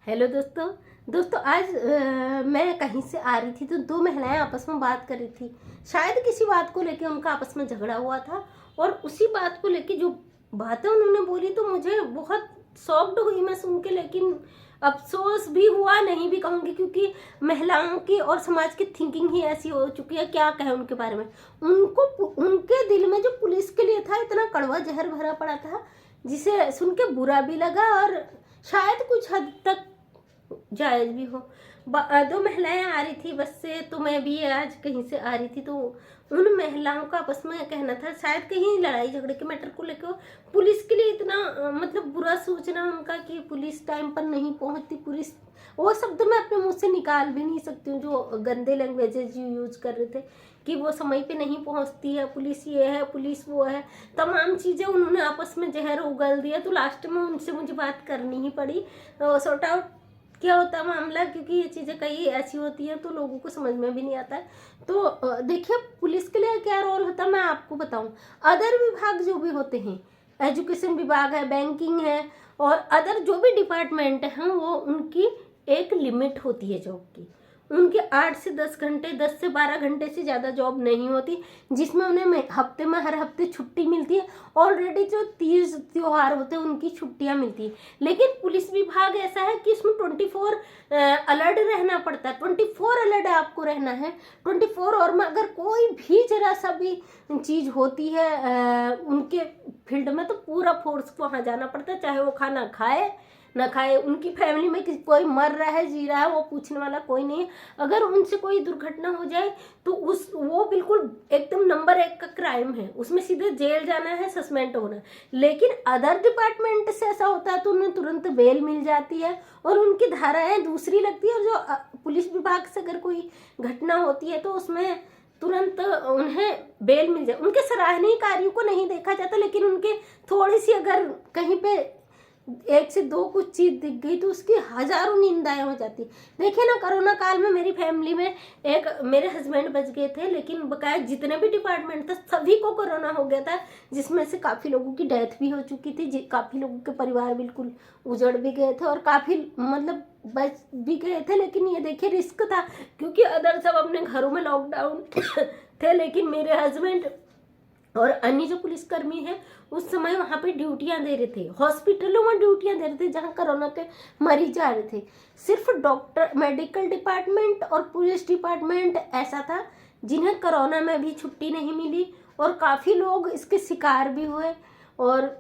Hello दोस्तों आज मैं कहीं से आ रही थी तो दो महिलाएं आपस में बात कर रही थी। शायद किसी बात को लेके उनका आपस में झगड़ा हुआ था और उसी बात को लेके जो बातें उन्होंने बोली तो मुझे बहुत शॉक्ड हुई मैं सुन के। लेकिन अफसोस भी हुआ, नहीं भी कहूँगी, क्योंकि महिलाओं की और समाज की थिंकिंग ही ऐसी हो चुकी है। क्या कहें उनके बारे में। उनको उनके दिल में जो पुलिस के लिए था इतना कड़वा जहर भरा पड़ा था जिसे सुन के बुरा भी लगा और शायद कुछ हद तक जायज भी हो। दो महिलाएं आ रही थी बस से, तो मैं भी आज कहीं से आ रही थी तो उन महिलाओं का आपस में कहना था, शायद कहीं लड़ाई झगड़े के मैटर को लेकर पुलिस के लिए इतना मतलब बुरा सोचना उनका कि पुलिस टाइम पर नहीं पहुंचती। पुलिस वो शब्द मैं अपने मुंह से निकाल भी नहीं सकती हूँ जो गंदे लैंग्वेजेस यूज कर रहे थे कि वो समय पे नहीं पहुंचती है, पुलिस ये है, पुलिस वो है, तमाम चीज़ें उन्होंने आपस में जहर उगल दिया। तो लास्ट में उनसे मुझे बात करनी ही पड़ी सॉर्ट आउट क्या होता है मामला, क्योंकि ये चीज़ें कई ऐसी होती हैं तो लोगों को समझ में भी नहीं आता है। तो देखिए पुलिस के लिए क्या रोल होता है मैं आपको बताऊं। अदर विभाग जो भी होते हैं, एजुकेशन विभाग है, बैंकिंग है और अदर जो भी डिपार्टमेंट हैं, वो उनकी एक लिमिट होती है जॉब की। उनके 8 से 10 घंटे, 10 से 12 घंटे से ज़्यादा जॉब नहीं होती, जिसमें उन्हें हफ्ते में हर हफ्ते छुट्टी मिलती है। ऑलरेडी जो तीज त्योहार होते हैं उनकी छुट्टियां मिलती है। लेकिन पुलिस विभाग ऐसा है कि इसमें 24 अलर्ट रहना पड़ता है। 24 अलर्ट आपको रहना है। 24 और में अगर कोई भी जरा सा भी चीज़ होती है उनके फील्ड में तो पूरा फोर्स को वहाँ जाना पड़ता है, चाहे वो खाना खाए ना खाए। उनकी फैमिली में कोई मर रहा है, जी रहा है, वो पूछने वाला कोई नहीं है। अगर उनसे कोई दुर्घटना हो जाए तो वो बिल्कुल एकदम नंबर 1 का क्राइम है, उसमें सीधे जेल जाना है, सस्पेंड होना है। लेकिन अदर डिपार्टमेंट से ऐसा होता है तो उन्हें तुरंत बेल मिल जाती है और उनकी धाराएं दूसरी लगती है। और जो पुलिस विभाग से अगर कोई घटना होती है तो उसमें तुरंत उन्हें बेल मिल जाए। उनके सराहनीय कार्यों को नहीं देखा जाता, लेकिन उनके थोड़ी सी अगर कहीं पे 1 से 2 कुछ चीज दिख गई तो उसकी हजारों निंदाएं हो जाती। देखिए ना, कोरोना काल में मेरी फैमिली में एक मेरे हस्बैंड बच गए थे, लेकिन बकाया जितने भी डिपार्टमेंट था सभी को कोरोना हो गया था, जिसमें से काफ़ी लोगों की डेथ भी हो चुकी थी। काफ़ी लोगों के परिवार बिल्कुल उजड़ भी गए थे और काफ़ी मतलब बच भी गए थे। लेकिन ये देखिए रिस्क था, क्योंकि अदर सब अपने घरों में लॉकडाउन थे, लेकिन मेरे हस्बैंड और अन्य जो पुलिसकर्मी हैं उस समय वहाँ पे ड्यूटियां दे रहे थे, हॉस्पिटलों में ड्यूटियां दे रहे थे जहाँ कोरोना के मरीज आ रहे थे। सिर्फ डॉक्टर, मेडिकल डिपार्टमेंट और पुलिस डिपार्टमेंट ऐसा था जिन्हें कोरोना में भी छुट्टी नहीं मिली और काफ़ी लोग इसके शिकार भी हुए। और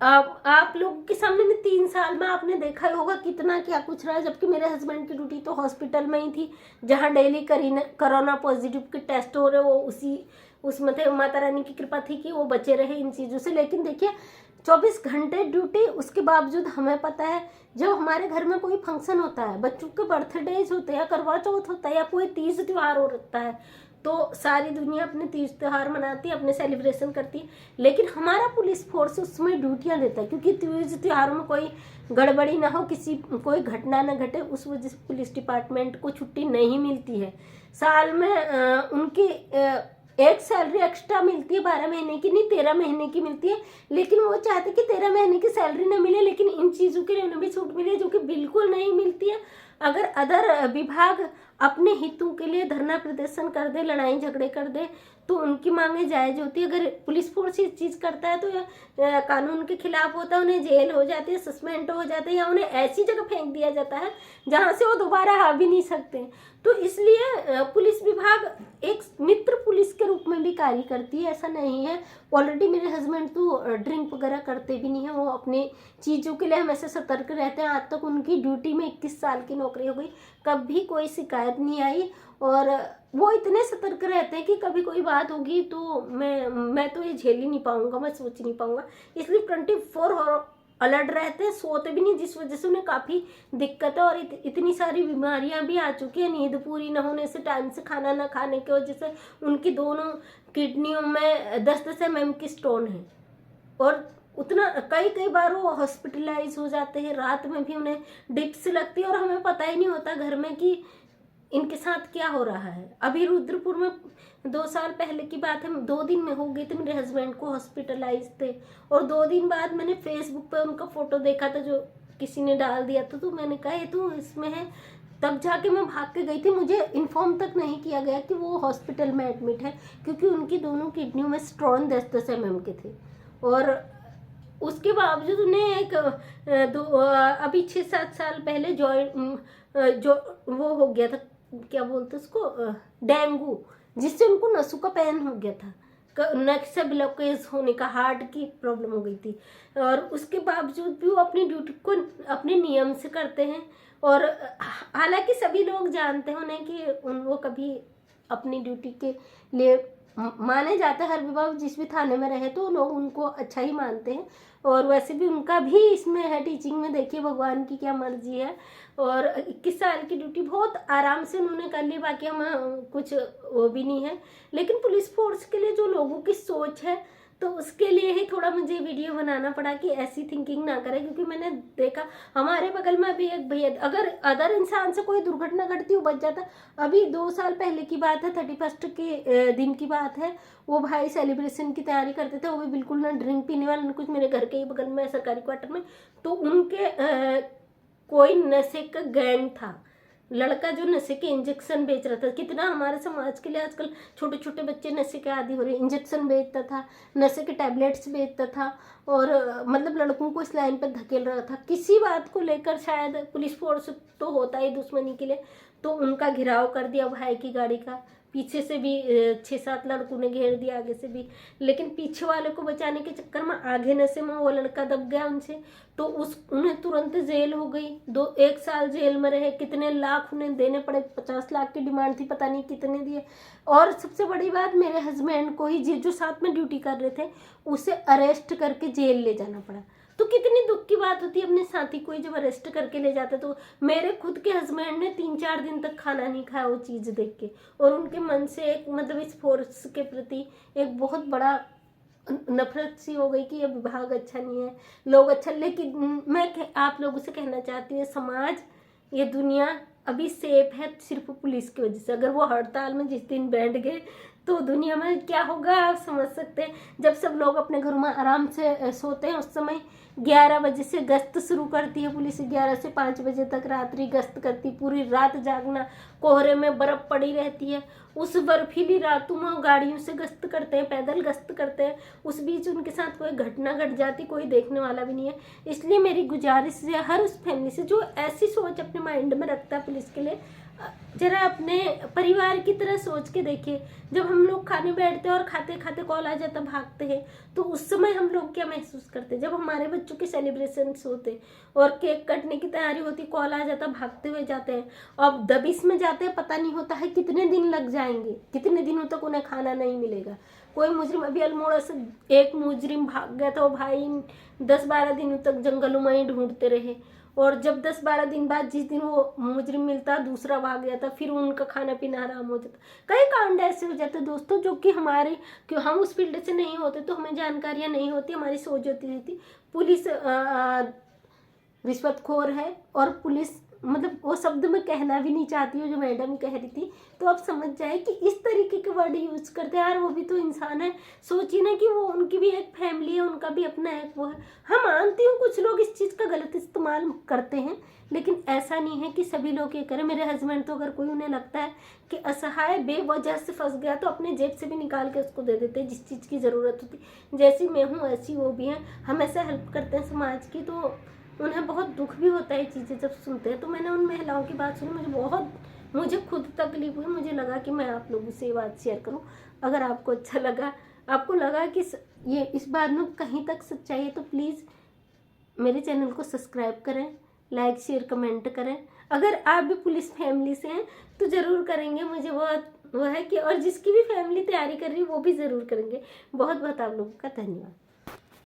आप लोगों के सामने में 3 साल में आपने देखा ही होगा कितना क्या कुछ रहा है। जबकि मेरे हस्बैंड की ड्यूटी तो हॉस्पिटल में ही थी जहाँ डेली कोरोना पॉजिटिव के टेस्ट हो रहे, वो उसमें थे। माता रानी की कृपा थी कि वो बचे रहे इन चीज़ों से। लेकिन देखिए 24 घंटे ड्यूटी, उसके बावजूद हमें पता है जब हमारे घर में कोई फंक्शन होता है, बच्चों के बर्थडेज होते हैं या करवा चौथ होता है या कोई तीज त्योहार हो रहा है, तो सारी दुनिया अपने तीज त्योहार मनाती है, अपने सेलिब्रेशन करती है। लेकिन हमारा पुलिस फोर्स उसमें ड्यूटियां देता है, क्योंकि तीज त्योहारों में कोई गड़बड़ी ना हो, कोई घटना ना घटे, उस वजह से पुलिस डिपार्टमेंट को छुट्टी नहीं मिलती है। साल में उनकी एक सैलरी एक्स्ट्रा मिलती है, 12 महीने की नहीं 13 महीने की मिलती है। लेकिन वो चाहते कि 13 महीने की सैलरी न मिले, लेकिन इन चीज़ों के लिए उन्हें भी छूट मिले जो कि बिल्कुल नहीं मिलती है। अगर अदर विभाग अपने हितों के लिए धरना प्रदर्शन कर दे, लड़ाई झगड़े कर दे, तो उनकी मांगे जायज होती है। अगर पुलिस फोर्स ये चीज़ करता है तो कानून के खिलाफ होता है, उन्हें जेल हो जाती है, सस्पेंड हो जाते हैं या उन्हें ऐसी जगह फेंक दिया जाता है जहाँ से वो दोबारा आ भी नहीं सकते। तो इसलिए पुलिस विभाग एक मित्र पुलिस के रूप में भी कार्य करती है, ऐसा नहीं है। ऑलरेडी मेरे हस्बैंड तो ड्रिंक वगैरह करते भी नहीं है, वो अपनी चीज़ों के लिए हमेशा सतर्क रहते हैं। आज तक उनकी ड्यूटी में 21 साल की नौकरी हो गई, कभी कोई शिकायत नहीं आई। और वो इतने सतर्क रहते हैं कि कभी कोई बात होगी तो मैं तो ये झेल ही नहीं पाऊंगा, मैं सोच नहीं पाऊंगा। इसलिए 24 अलर्ट रहते हैं, सोते भी नहीं, जिस वजह से उन्हें काफ़ी दिक्कत है। और इतनी सारी बीमारियां भी आ चुकी है नींद पूरी न होने से, टाइम से खाना न खाने की वजह से। उनकी दोनों किडनियों में 10-10 mm की स्टोन है और उतना कई बार वो हॉस्पिटलाइज हो जाते हैं। रात में भी उन्हें डिप्स लगती है और हमें पता ही नहीं होता घर में कि इनके साथ क्या हो रहा है। अभी रुद्रपुर में 2 साल पहले की बात है, 2 दिन में हो गई थी, मेरे हस्बैंड को हॉस्पिटलाइज थे और 2 दिन बाद मैंने फेसबुक पे उनका फोटो देखा था जो किसी ने डाल दिया था, तो मैंने कहा ये तो इसमें है। तब जाके मैं भाग के गई थी, मुझे इन्फॉर्म तक नहीं किया गया कि वो हॉस्पिटल में एडमिट है, क्योंकि उनकी दोनों किडनियों में स्टोन 10-10 mm के थे। और उसके बावजूद उन्हें एक अभी 6-7 साल पहले जो वो हो गया था, क्या बोलते उसको, डेंगू, जिससे उनको नसों का पेन हो गया था, नस से ब्लॉकेज होने का, हार्ट की प्रॉब्लम हो गई थी। और उसके बावजूद भी वो अपनी ड्यूटी को अपने नियम से करते हैं। और हालांकि सभी लोग जानते हैं उन्हें कि वो कभी अपनी ड्यूटी के लिए माने जाते हैं। हर विभाग जिस भी थाने में रहे तो लोग उनको अच्छा ही मानते हैं। और वैसे भी उनका भी इसमें है टीचिंग में, देखिए भगवान की क्या मर्जी है। और 21 साल की ड्यूटी बहुत आराम से उन्होंने कर ली, बाकी हम कुछ वो भी नहीं है। लेकिन पुलिस फोर्स के लिए जो लोगों की सोच है, तो उसके लिए ही थोड़ा मुझे वीडियो बनाना पड़ा कि ऐसी थिंकिंग ना करें। क्योंकि मैंने देखा हमारे बगल में भी एक भैया, अगर अदर इंसान से कोई दुर्घटना घटती वो बच जाता। अभी 2 साल पहले की बात है, 31 के दिन की बात है। वो भाई सेलिब्रेशन की तैयारी करते थे, वो भी बिल्कुल ना ड्रिंक पीने वाले ना कुछ, मेरे घर के ही बगल में सरकारी क्वार्टर में। तो उनके कोई नशे का गैंग था, लड़का जो नशे के इंजेक्शन बेच रहा था। कितना हमारे समाज के लिए आजकल छोटे छोटे बच्चे नशे के आदी हो रहे हैं। इंजेक्शन बेचता था, नशे के टैबलेट्स बेचता था, और मतलब लड़कों को इस लाइन पर धकेल रहा था। किसी बात को लेकर शायद पुलिस फोर्स तो होता ही दुश्मनी के लिए, तो उनका घिराव कर दिया भाई की गाड़ी का। पीछे से भी 6-7 लड़कों ने घेर दिया, आगे से भी। लेकिन पीछे वाले को बचाने के चक्कर में आगे नशे में वो लड़का दब गया उनसे, तो उन्हें तुरंत जेल हो गई। 1 साल जेल में रहे। कितने लाख उन्हें देने पड़े, 50 लाख की डिमांड थी, पता नहीं कितने दिए। और सबसे बड़ी बात, मेरे हस्बैंड को ही जो साथ में ड्यूटी कर रहे थे, उसे अरेस्ट करके जेल ले जाना पड़ा। तो कितनी दुख की बात होती है, अपने साथी को ही जब अरेस्ट करके ले जाते। तो मेरे खुद के हस्बैंड ने 3-4 दिन तक खाना नहीं खाया वो चीज़ देख के। और उनके मन से एक मतलब इस फोर्स के प्रति एक बहुत बड़ा नफरत सी हो गई कि ये विभाग अच्छा नहीं है, लोग अच्छा। लेकिन मैं आप लोगों से कहना चाहती हूँ, समाज, ये दुनिया अभी सेफ है सिर्फ पुलिस की वजह से। अगर वो हड़ताल में जिस दिन बैठ गए तो दुनिया में क्या होगा आप समझ सकते हैं। जब सब लोग अपने घरों में आराम से सोते हैं, उस समय 11 बजे से गश्त शुरू करती है पुलिस। 11 से 5 बजे तक रात्रि गश्त करती, पूरी रात जागना। कोहरे में बर्फ पड़ी रहती है, उस बर्फीली रातों में गाड़ियों से गश्त करते हैं, पैदल गश्त करते हैं। उस बीच उनके साथ कोई घटना घट जाती, कोई देखने वाला भी नहीं है। इसलिए मेरी गुजारिश है हर उस फैमिली से जो ऐसी सोच अपने माइंड में रखता है पुलिस के लिए, जरा अपने परिवार की तरह सोच के देखिए। जब हम लोग खाने बैठते हैं और खाते खाते कॉल आ जाता भागते हैं, तो उस समय हम लोग क्या महसूस करते हैं। जब हमारे बच्चों के सेलिब्रेशंस होते और केक कटने की तैयारी होती, कॉल आ जाता, भागते हुए जाते हैं। अब दबिश में जाते हैं, पता नहीं होता है कितने दिन लग जाएंगे, कितने दिनों तक उन्हें खाना नहीं मिलेगा। कोई मुजरिम, अभी अल्मोड़ा से एक मुजरिम भाग गया था, वो भाई 10-12 दिनों तक जंगलों में ही ढूंढते रहे। और जब 10-12 दिन बाद जिस दिन वो मुजरिम मिलता, दूसरा भाग गया था, फिर उनका खाना पीना हराम हो जाता। कई कांड ऐसे हो जाते दोस्तों, जो कि हम उस फील्ड से नहीं होते तो हमें जानकारियां नहीं होती, हमारी सोच होती रहती पुलिस रिश्वतखोर है। और पुलिस मतलब वो शब्द में कहना भी नहीं चाहती हूँ जो मैडम कह रही थी, तो आप समझ जाए कि इस तरीके के वर्ड यूज करते हैं। यार वो भी तो इंसान है, सोचिए ना कि वो, उनकी भी एक फैमिली है, उनका भी अपना एक वो है। हाँ मानती हूँ कुछ लोग इस चीज़ का गलत इस्तेमाल करते हैं, लेकिन ऐसा नहीं है कि सभी लोग ये करें। मेरे हस्बैंड तो अगर कोई उन्हें लगता है कि असहाय बेवजह से फंस गया, तो अपने जेब से भी निकाल के उसको दे देते हैं जिस चीज़ की ज़रूरत होती। जैसी मैं हूँ ऐसी वो भी हैं, हमेशा हेल्प करते हैं समाज की। तो उन्हें बहुत दुख भी होता है चीज़ें जब सुनते हैं। तो मैंने उन महिलाओं की बात सुनी, मुझे खुद तकलीफ हुई। मुझे लगा कि मैं आप लोगों से ये बात शेयर करूं। अगर आपको अच्छा लगा, आपको लगा कि ये इस बात में कहीं तक सच्चाई है, तो प्लीज़ मेरे चैनल को सब्सक्राइब करें, लाइक शेयर कमेंट करें। अगर आप भी पुलिस फैमिली से हैं तो ज़रूर करेंगे, मुझे बहुत वो है कि, और जिसकी भी फैमिली तैयारी कर रही है वो भी ज़रूर करेंगे। बहुत बहुत आप लोगों का धन्यवाद।